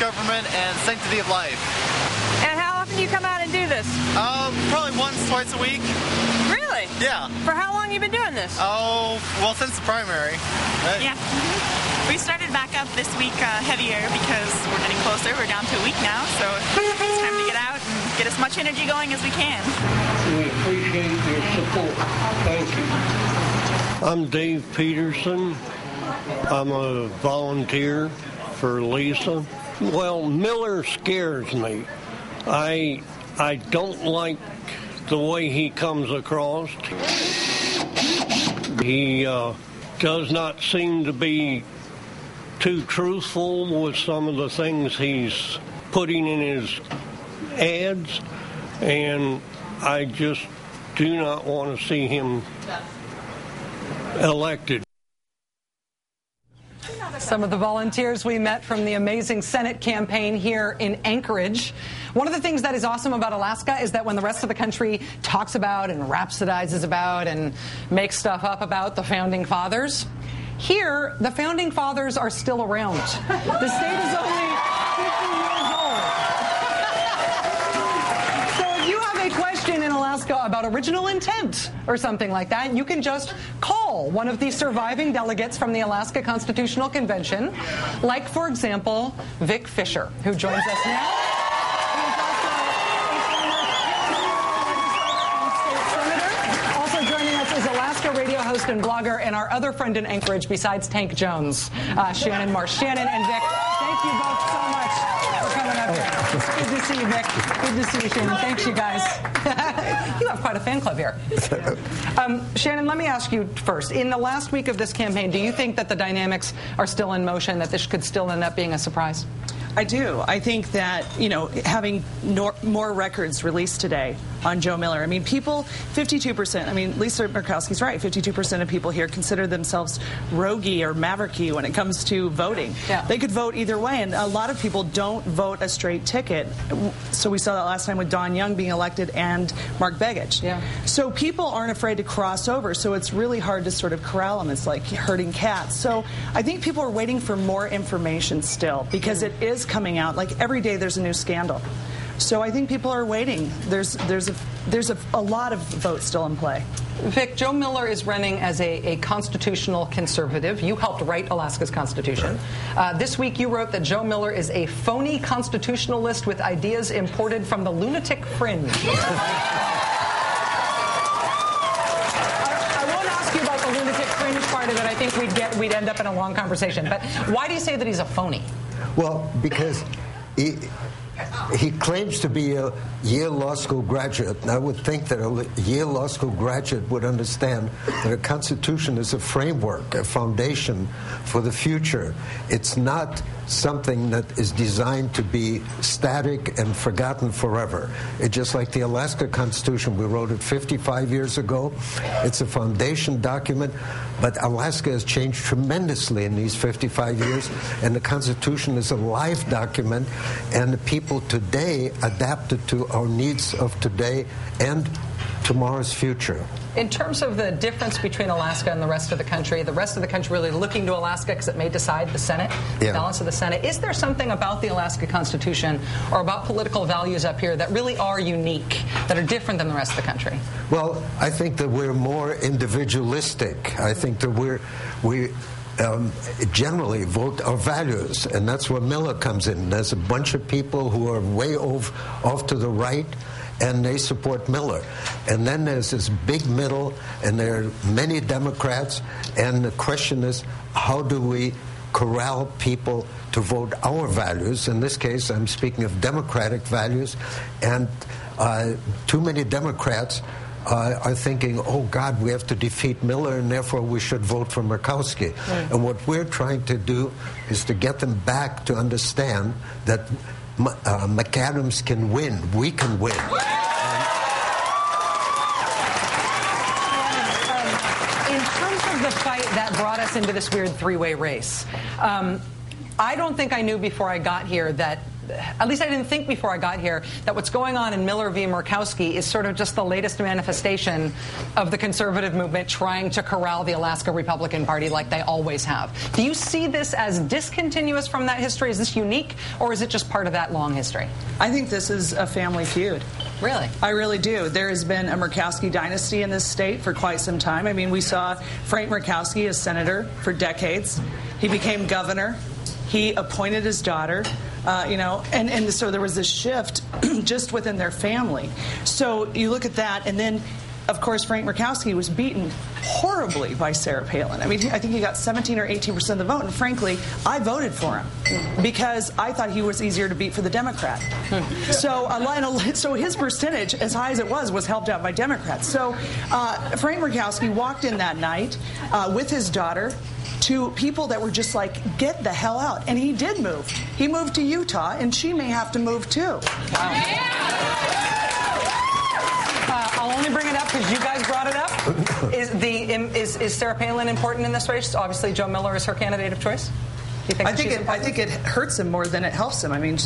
government and sanctity of life. And how often do you come out and do this? Probably once, twice a week. Really? Yeah. For how long have you been doing this? Oh, well, since the primary. Yeah. We started back up this week heavier because we're getting closer. We're down to a week now, so it's time to get out and get as much energy going as we can. We appreciate your support. Thank you. I'm Dave Peterson. I'm a volunteer for Lisa. Well, Miller scares me. I don't like the way he comes across. He does not seem to be too truthful with some of the things he's putting in his ads, and I just do not want to see him elected. Some of the volunteers we met from the amazing Senate campaign here in Anchorage. One of the things that is awesome about Alaska is that when the rest of the country talks about and rhapsodizes about and makes stuff up about the Founding Fathers, here, the Founding Fathers are still around. The state is only 50 years old. So if you have a question in Alaska about original intent or something like that, you can just call one of the surviving delegates from the Alaska Constitutional Convention, like, for example, Vic Fisher, who joins us now. Radio host and blogger, and our other friend in Anchorage besides Tank Jones, Shannon Marsh. Shannon and Vic, thank you both so much for coming up here. It's good to see you, Vic. Good to see you, Shannon. Thanks, you guys. You have quite a fan club here. Shannon, let me ask you first. In the last week of this campaign, do you think that the dynamics are still in motion, that this could still end up being a surprise? I do. I think that, having more records released today on Joe Miller. I mean, people, 52%, I mean, Lisa Murkowski's right, 52% of people here consider themselves roguey or mavericky when it comes to voting. Yeah. They could vote either way, and a lot of people don't vote a straight ticket. So we saw that last time with Don Young being elected and Mark Begich. Yeah. So people aren't afraid to cross over, so it's really hard to sort of corral them. It's like herding cats. So I think people are waiting for more information still, because it is coming out. Like every day there's a new scandal. So I think people are waiting. There's a lot of votes still in play. Vic, Joe Miller is running as a constitutional conservative. You helped write Alaska's Constitution. This week you wrote that Joe Miller is a phony constitutionalist with ideas imported from the lunatic fringe. I won't ask you about the lunatic fringe part of it. I think we'd end up in a long conversation. But why do you say that he's a phony? Well, because he claims to be a Yale Law School graduate, and I would think that a Yale Law School graduate would understand that a constitution is a framework, a foundation for the future. It's not something that is designed to be static and forgotten forever. It's just like the Alaska Constitution. We wrote it 55 years ago. It's a foundation document, but Alaska has changed tremendously in these 55 years, and the Constitution is a live document, and the people today adapted to our needs of today and tomorrow's future. In terms of the difference between Alaska and the rest of the country really looking to Alaska because it may decide the Senate, the balance of the Senate. Is there something about the Alaska Constitution or about political values up here that really are unique, that are different than the rest of the country? Well, I think that we're more individualistic. I think that we generally vote our values, and that's where Miller comes in. There's a bunch of people who are way off to the right, and they support Miller. And then there's this big middle, and there are many Democrats, and the question is, how do we corral people to vote our values? In this case, I'm speaking of democratic values, and too many Democrats are thinking, oh, God, we have to defeat Miller, and therefore we should vote for Murkowski. Right. And what we're trying to do is to get them back to understand that McAdams can win. We can win. In terms of the fight that brought us into this weird three-way race, I don't think I knew before I got here that at least I didn't think before I got here, that what's going on in Miller v. Murkowski is sort of just the latest manifestation of the conservative movement trying to corral the Alaska Republican Party like they always have. Do you see this as discontinuous from that history? Is this unique, or is it just part of that long history? I think this is a family feud. Really? I really do. There has been a Murkowski dynasty in this state for quite some time. I mean, we saw Frank Murkowski as senator for decades. He became governor. He appointed his daughter, and so there was this shift just within their family. So you look at that, and then, of course, Frank Murkowski was beaten horribly by Sarah Palin. I mean, I think he got 17 or 18% of the vote, and frankly, I voted for him because I thought he was easier to beat for the Democrat. So his percentage, as high as it was helped out by Democrats. So Frank Murkowski walked in that night with his daughter to people that were just like, get the hell out. And he did move. He moved to Utah, and she may have to move too. Wow. I'll only bring it up because you guys brought it up. Is Sarah Palin important in this race? Obviously, Joe Miller is her candidate of choice. Do you think I think it hurts him more than it helps him. I mean,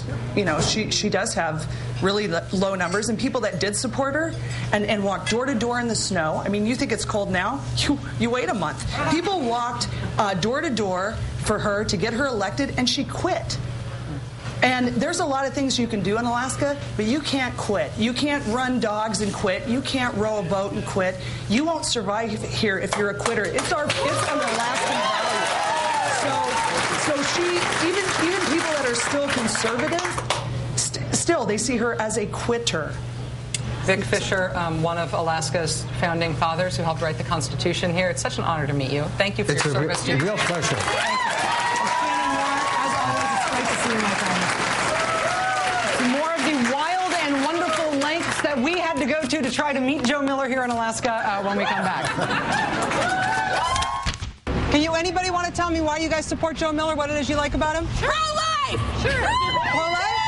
she does have really low numbers, and people that did support her and walked door to door in the snow. I mean, you think it's cold now? You wait a month. People walked door to door for her to get her elected, and she quit. And there's a lot of things you can do in Alaska, but you can't quit. You can't run dogs and quit. You can't row a boat and quit. You won't survive here if you're a quitter. It's an Alaskan value. So even people that are still conservative, still they see her as a quitter. Vic Fisher, one of Alaska's founding fathers who helped write the Constitution here. It's such an honor to meet you. Thank you for your service. It's a real pleasure. Thank you. Shannon Moore, as always, it's great to see you, my friend. More of the wild and wonderful lengths that we had to go to try to meet Joe Miller here in Alaska when we come back. Anybody want to tell me why you guys support Joe Miller? What it is you like about him? Pro-life! Sure. Pro-life?